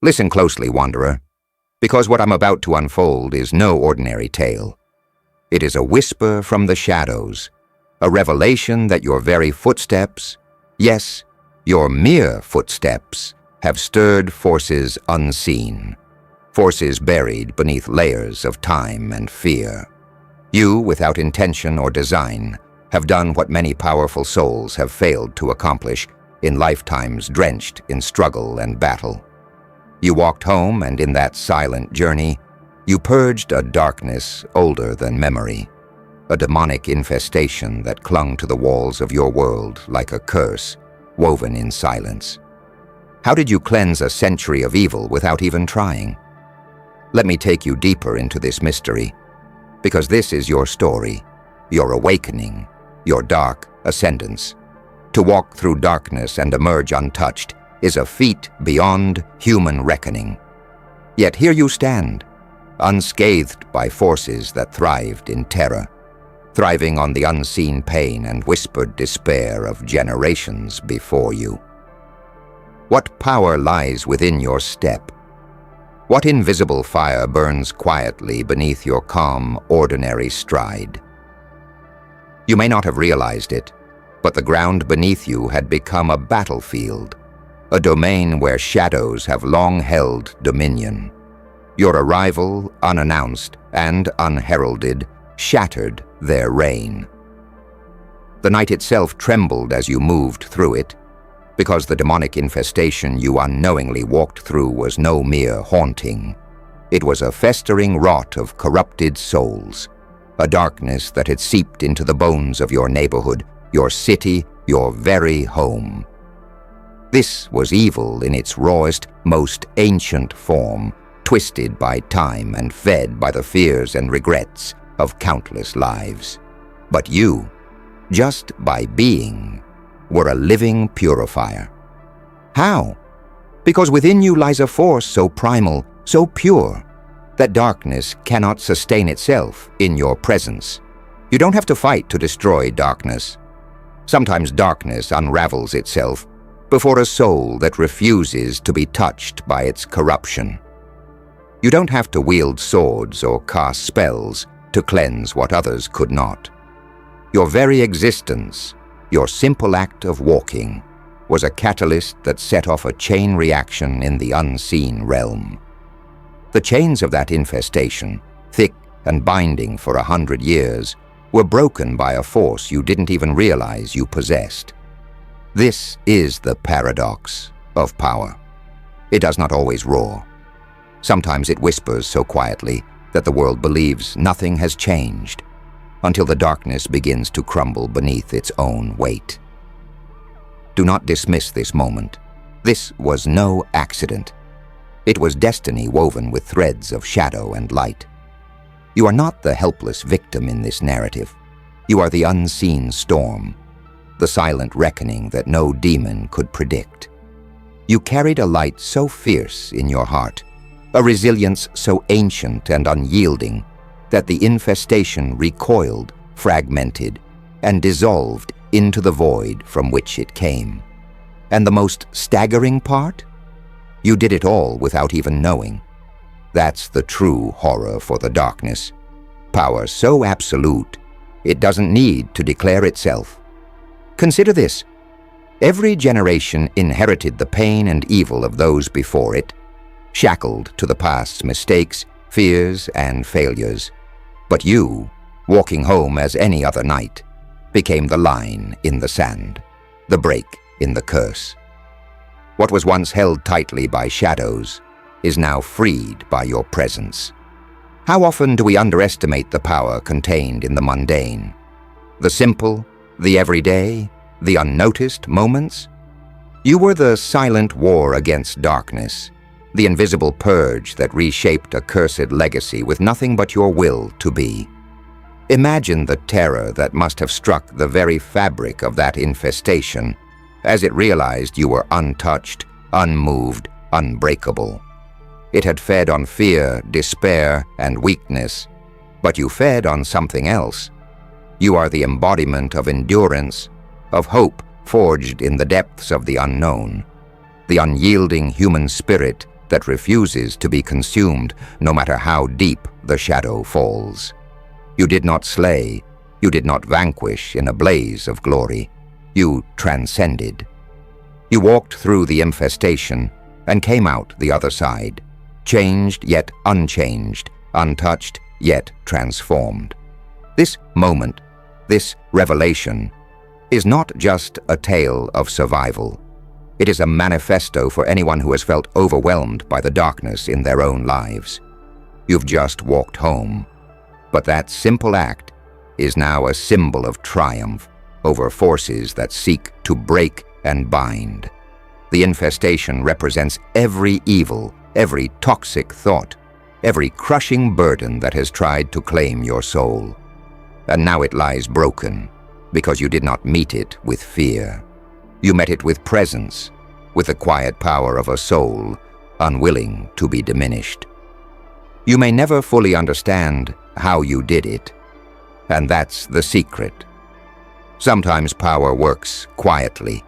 Listen closely, wanderer, because what I'm about to unfold is no ordinary tale. It is a whisper from the shadows, a revelation that your very footsteps, yes, your mere footsteps, have stirred forces unseen, forces buried beneath layers of time and fear. You, without intention or design, have done what many powerful souls have failed to accomplish in lifetimes drenched in struggle and battle. You walked home, and in that silent journey, you purged a darkness older than memory, a demonic infestation that clung to the walls of your world like a curse woven in silence. How did you cleanse a century of evil without even trying? Let me take you deeper into this mystery, because this is your story, your awakening, your dark ascendance. To walk through darkness and emerge untouched is a feat beyond human reckoning. Yet here you stand, unscathed by forces that thrived in terror, thriving on the unseen pain and whispered despair of generations before you. What power lies within your step? What invisible fire burns quietly beneath your calm, ordinary stride? You may not have realized it, but the ground beneath you had become a battlefield, a domain where shadows have long held dominion. Your arrival, unannounced and unheralded, shattered their reign. The night itself trembled as you moved through it, because the demonic infestation you unknowingly walked through was no mere haunting. It was a festering rot of corrupted souls, a darkness that had seeped into the bones of your neighborhood, your city, your very home. This was evil in its rawest, most ancient form, twisted by time and fed by the fears and regrets of countless lives. But you, just by being, were a living purifier. How? Because within you lies a force so primal, so pure, that darkness cannot sustain itself in your presence. You don't have to fight to destroy darkness. Sometimes darkness unravels itself before a soul that refuses to be touched by its corruption. You don't have to wield swords or cast spells to cleanse what others could not. Your very existence, your simple act of walking, was a catalyst that set off a chain reaction in the unseen realm. The chains of that infestation, thick and binding for 100 years, were broken by a force you didn't even realize you possessed. This is the paradox of power. It does not always roar. Sometimes it whispers so quietly that the world believes nothing has changed, until the darkness begins to crumble beneath its own weight. Do not dismiss this moment. This was no accident. It was destiny woven with threads of shadow and light. You are not the helpless victim in this narrative. You are the unseen storm, the silent reckoning that no demon could predict. You carried a light so fierce in your heart, a resilience so ancient and unyielding, that the infestation recoiled, fragmented, and dissolved into the void from which it came. And the most staggering part? You did it all without even knowing. That's the true horror for the darkness. Power so absolute, it doesn't need to declare itself. Consider this. Every generation inherited the pain and evil of those before it, shackled to the past's mistakes, fears, and failures. But you, walking home as any other night, became the line in the sand, the break in the curse. What was once held tightly by shadows is now freed by your presence. How often do we underestimate the power contained in the mundane? The simple, the everyday, the unnoticed moments? You were the silent war against darkness, the invisible purge that reshaped a cursed legacy with nothing but your will to be. Imagine the terror that must have struck the very fabric of that infestation as it realized you were untouched, unmoved, unbreakable. It had fed on fear, despair, and weakness, but you fed on something else. You are the embodiment of endurance, of hope forged in the depths of the unknown, the unyielding human spirit that refuses to be consumed no matter how deep the shadow falls. You did not slay, you did not vanquish in a blaze of glory. You transcended. You walked through the infestation and came out the other side, changed yet unchanged, untouched yet transformed. This moment, this revelation, is not just a tale of survival. It is a manifesto for anyone who has felt overwhelmed by the darkness in their own lives. You've just walked home, but that simple act is now a symbol of triumph over forces that seek to break and bind. The infestation represents every evil, every toxic thought, every crushing burden that has tried to claim your soul. And now it lies broken, because you did not meet it with fear. You met it with presence, with the quiet power of a soul unwilling to be diminished. You may never fully understand how you did it, and that's the secret. Sometimes power works quietly.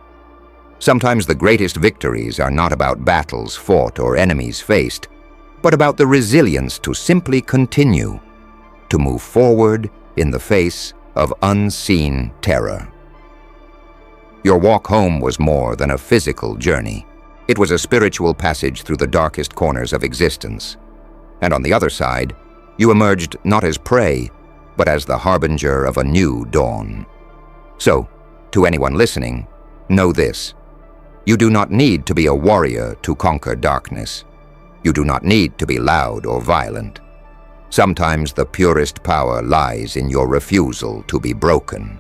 Sometimes the greatest victories are not about battles fought or enemies faced, but about the resilience to simply continue, to move forward in the face of unseen terror. Your walk home was more than a physical journey. It was a spiritual passage through the darkest corners of existence. And on the other side, you emerged not as prey, but as the harbinger of a new dawn. So, to anyone listening, know this. You do not need to be a warrior to conquer darkness. You do not need to be loud or violent. Sometimes the purest power lies in your refusal to be broken,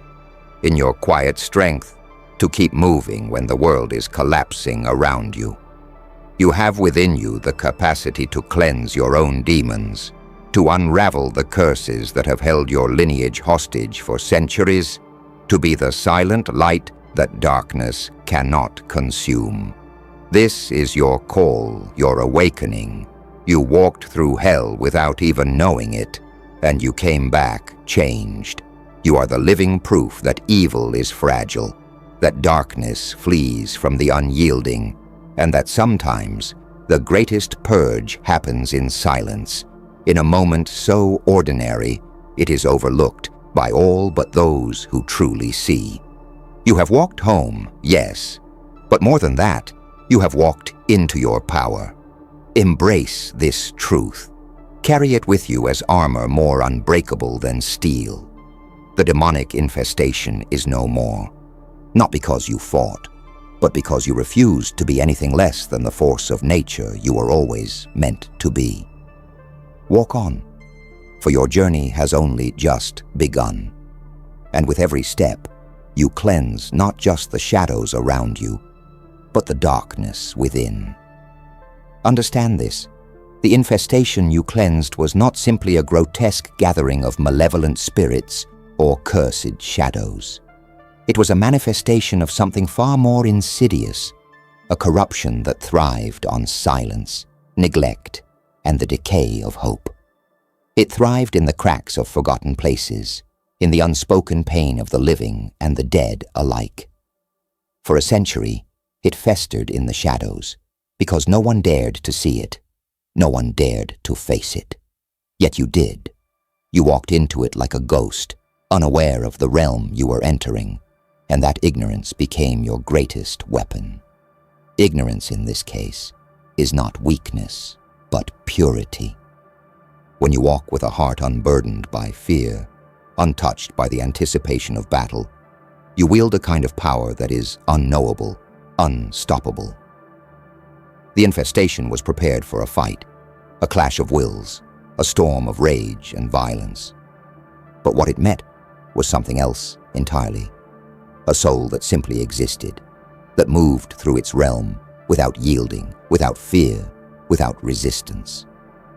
in your quiet strength to keep moving when the world is collapsing around you. You have within you the capacity to cleanse your own demons, to unravel the curses that have held your lineage hostage for centuries, to be the silent light that darkness cannot consume. This is your call, your awakening. You walked through hell without even knowing it, and you came back changed. You are the living proof that evil is fragile, that darkness flees from the unyielding, and that sometimes the greatest purge happens in silence, in a moment so ordinary it is overlooked by all but those who truly see. You have walked home, yes, but more than that, you have walked into your power. Embrace this truth. Carry it with you as armor more unbreakable than steel. The demonic infestation is no more, not because you fought, but because you refused to be anything less than the force of nature you were always meant to be. Walk on, for your journey has only just begun. And with every step, you cleanse not just the shadows around you, but the darkness within. Understand this. The infestation you cleansed was not simply a grotesque gathering of malevolent spirits or cursed shadows. It was a manifestation of something far more insidious, a corruption that thrived on silence, neglect, and the decay of hope. It thrived in the cracks of forgotten places, in the unspoken pain of the living and the dead alike. For a century, it festered in the shadows, because no one dared to see it, no one dared to face it. Yet you did. You walked into it like a ghost, unaware of the realm you were entering, and that ignorance became your greatest weapon. Ignorance in this case is not weakness, but purity. When you walk with a heart unburdened by fear, untouched by the anticipation of battle, you wield a kind of power that is unknowable, unstoppable. The infestation was prepared for a fight, a clash of wills, a storm of rage and violence. But what it met was something else entirely. A soul that simply existed, that moved through its realm without yielding, without fear, without resistance.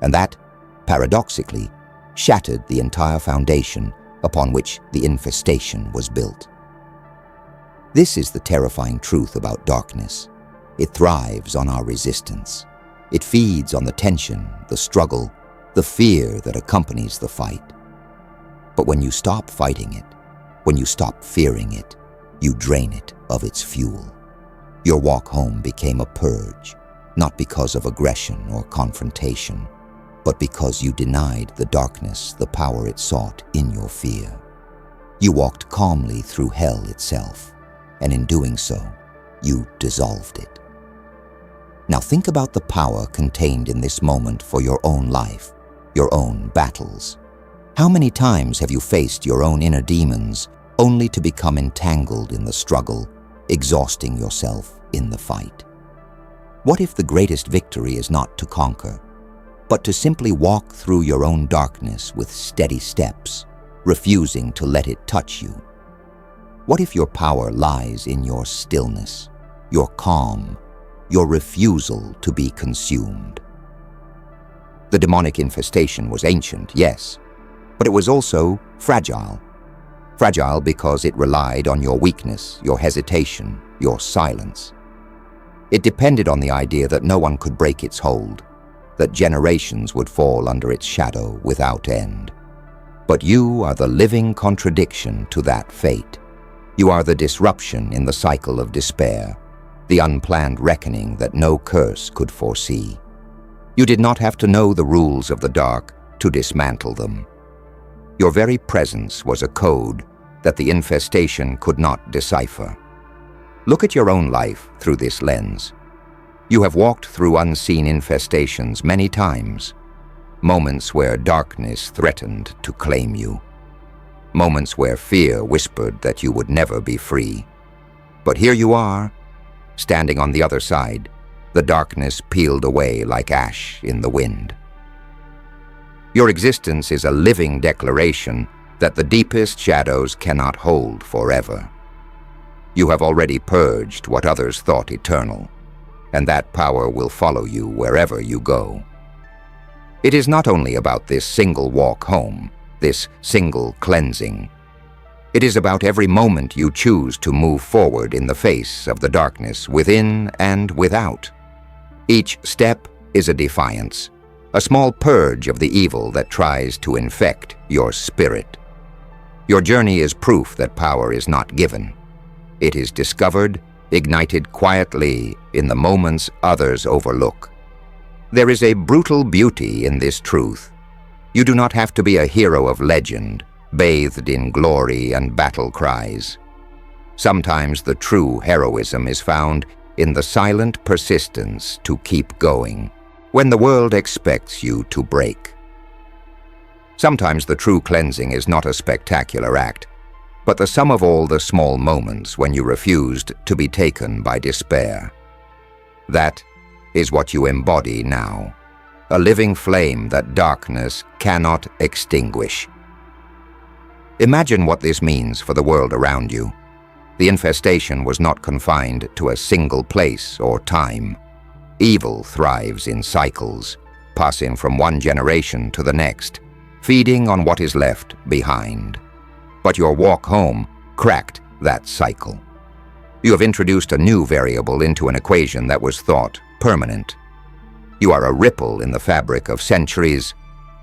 And that, paradoxically, shattered the entire foundation upon which the infestation was built. This is the terrifying truth about darkness. It thrives on our resistance. It feeds on the tension, the struggle, the fear that accompanies the fight. But when you stop fighting it, when you stop fearing it, you drain it of its fuel. Your walk home became a purge, not because of aggression or confrontation, but because you denied the darkness the power it sought in your fear. You walked calmly through hell itself, and in doing so, you dissolved it. Now think about the power contained in this moment for your own life, your own battles. How many times have you faced your own inner demons only to become entangled in the struggle, exhausting yourself in the fight? What if the greatest victory is not to conquer, but to simply walk through your own darkness with steady steps, refusing to let it touch you? What if your power lies in your stillness, your calm, your refusal to be consumed? The demonic infestation was ancient, yes, but it was also fragile. Fragile because it relied on your weakness, your hesitation, your silence. It depended on the idea that no one could break its hold, that generations would fall under its shadow without end. But you are the living contradiction to that fate. You are the disruption in the cycle of despair, the unplanned reckoning that no curse could foresee. You did not have to know the rules of the dark to dismantle them. Your very presence was a code that the infestation could not decipher. Look at your own life through this lens. You have walked through unseen infestations many times, moments where darkness threatened to claim you, moments where fear whispered that you would never be free. But here you are, standing on the other side, the darkness peeled away like ash in the wind. Your existence is a living declaration that the deepest shadows cannot hold forever. You have already purged what others thought eternal, and that power will follow you wherever you go. It is not only about this single walk home, this single cleansing. It is about every moment you choose to move forward in the face of the darkness within and without. Each step is a defiance, a small purge of the evil that tries to infect your spirit. Your journey is proof that power is not given. It is discovered, ignited quietly in the moments others overlook. There is a brutal beauty in this truth. You do not have to be a hero of legend, bathed in glory and battle cries. Sometimes the true heroism is found in the silent persistence to keep going when the world expects you to break. Sometimes the true cleansing is not a spectacular act, but the sum of all the small moments when you refused to be taken by despair. That is what you embody now, a living flame that darkness cannot extinguish. Imagine what this means for the world around you. The infestation was not confined to a single place or time. Evil thrives in cycles, passing from one generation to the next, feeding on what is left behind. But your walk home cracked that cycle. You have introduced a new variable into an equation that was thought permanent. You are a ripple in the fabric of centuries,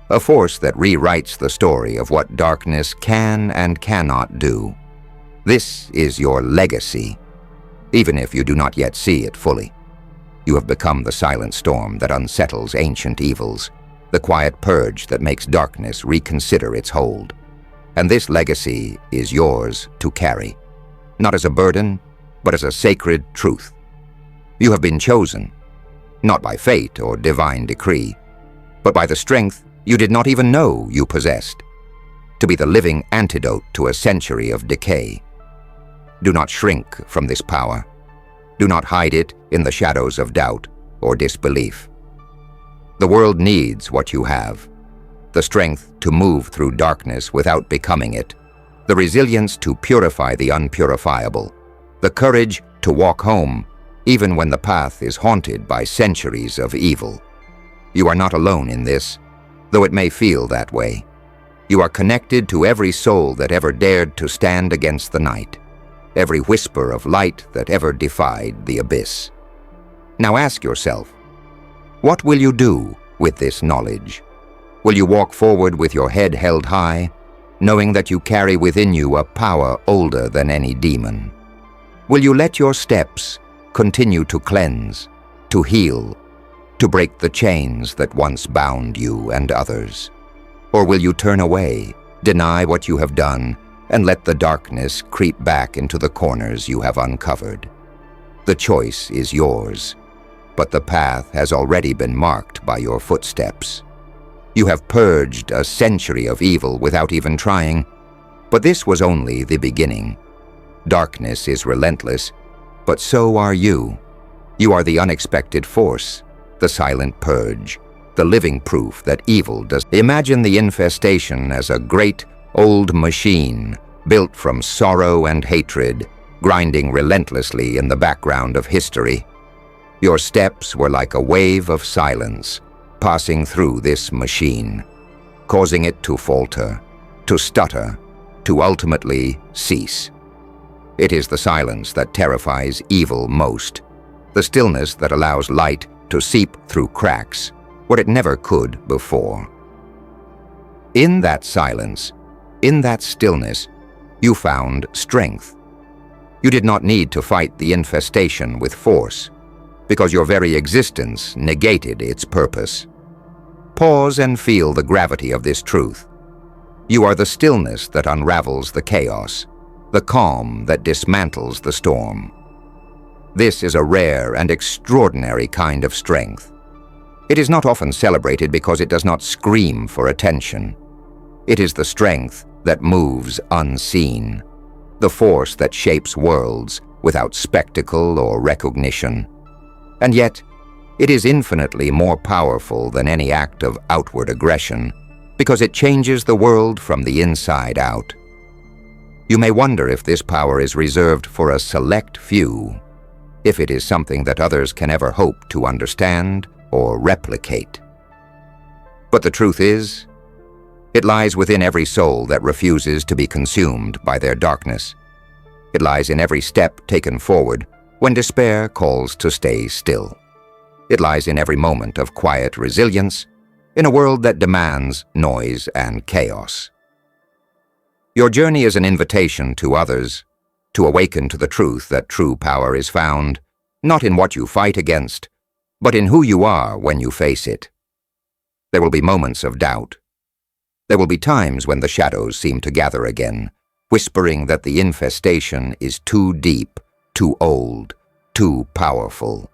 a force that rewrites the story of what darkness can and cannot do. This is your legacy, even if you do not yet see it fully. You have become the silent storm that unsettles ancient evils, the quiet purge that makes darkness reconsider its hold. And this legacy is yours to carry, not as a burden, but as a sacred truth. You have been chosen, not by fate or divine decree, but by the strength you did not even know you possessed, to be the living antidote to a century of decay. Do not shrink from this power. Do not hide it in the shadows of doubt or disbelief. The world needs what you have, the strength to move through darkness without becoming it, the resilience to purify the unpurifiable, the courage to walk home even when the path is haunted by centuries of evil. You are not alone in this, though it may feel that way. You are connected to every soul that ever dared to stand against the night, every whisper of light that ever defied the abyss. Now ask yourself, what will you do with this knowledge? Will you walk forward with your head held high, knowing that you carry within you a power older than any demon? Will you let your steps continue to cleanse, to heal, to break the chains that once bound you and others? Or will you turn away, deny what you have done, and let the darkness creep back into the corners you have uncovered? The choice is yours, but the path has already been marked by your footsteps. You have purged a century of evil without even trying, but this was only the beginning. Darkness is relentless, but so are you. You are the unexpected force, the silent purge, the living proof that evil does. Imagine the infestation as a great old machine built from sorrow and hatred, grinding relentlessly in the background of history. Your steps were like a wave of silence passing through this machine, causing it to falter, to stutter, to ultimately cease. It is the silence that terrifies evil most, the stillness that allows light to seep through cracks where it never could before. In that silence, in that stillness, you found strength. You did not need to fight the infestation with force, because your very existence negated its purpose. Pause and feel the gravity of this truth. You are the stillness that unravels the chaos, the calm that dismantles the storm. This is a rare and extraordinary kind of strength. It is not often celebrated because it does not scream for attention. It is the strength that moves unseen, the force that shapes worlds without spectacle or recognition. And yet, it is infinitely more powerful than any act of outward aggression because it changes the world from the inside out. You may wonder if this power is reserved for a select few, if it is something that others can ever hope to understand or replicate. But the truth is, it lies within every soul that refuses to be consumed by their darkness. It lies in every step taken forward when despair calls to stay still. It lies in every moment of quiet resilience in a world that demands noise and chaos. Your journey is an invitation to others to awaken to the truth that true power is found, not in what you fight against, but in who you are when you face it. There will be moments of doubt. There will be times when the shadows seem to gather again, whispering that the infestation is too deep, too old, too powerful.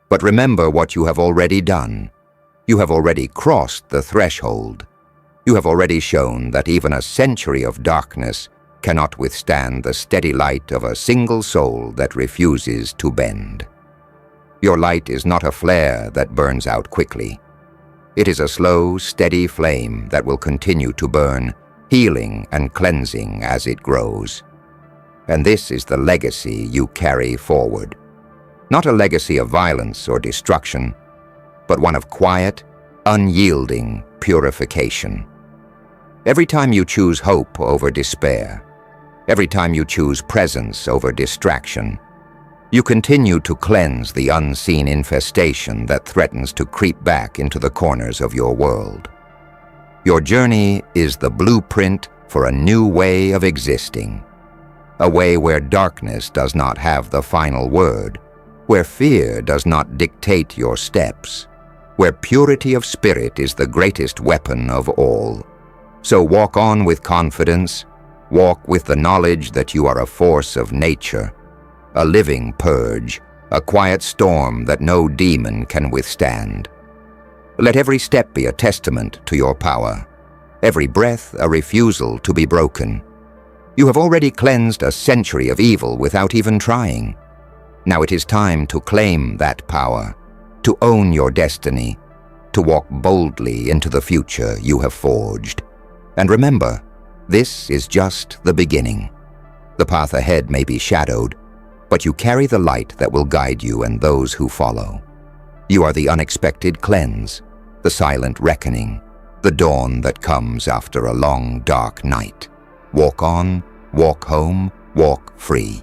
But remember what you have already done. You have already crossed the threshold. You have already shown that even a century of darkness cannot withstand the steady light of a single soul that refuses to bend. Your light is not a flare that burns out quickly. It is a slow, steady flame that will continue to burn, healing and cleansing as it grows. And this is the legacy you carry forward. Not a legacy of violence or destruction, but one of quiet, unyielding purification. Every time you choose hope over despair, every time you choose presence over distraction, you continue to cleanse the unseen infestation that threatens to creep back into the corners of your world. Your journey is the blueprint for a new way of existing, a way where darkness does not have the final word, where fear does not dictate your steps, where purity of spirit is the greatest weapon of all. So walk on with confidence, walk with the knowledge that you are a force of nature, a living purge, a quiet storm that no demon can withstand. Let every step be a testament to your power, every breath a refusal to be broken. You have already cleansed a century of evil without even trying. Now it is time to claim that power, to own your destiny, to walk boldly into the future you have forged. And remember, this is just the beginning. The path ahead may be shadowed, but you carry the light that will guide you and those who follow. You are the unexpected cleanse, the silent reckoning, the dawn that comes after a long, dark night. Walk on, walk home, walk free.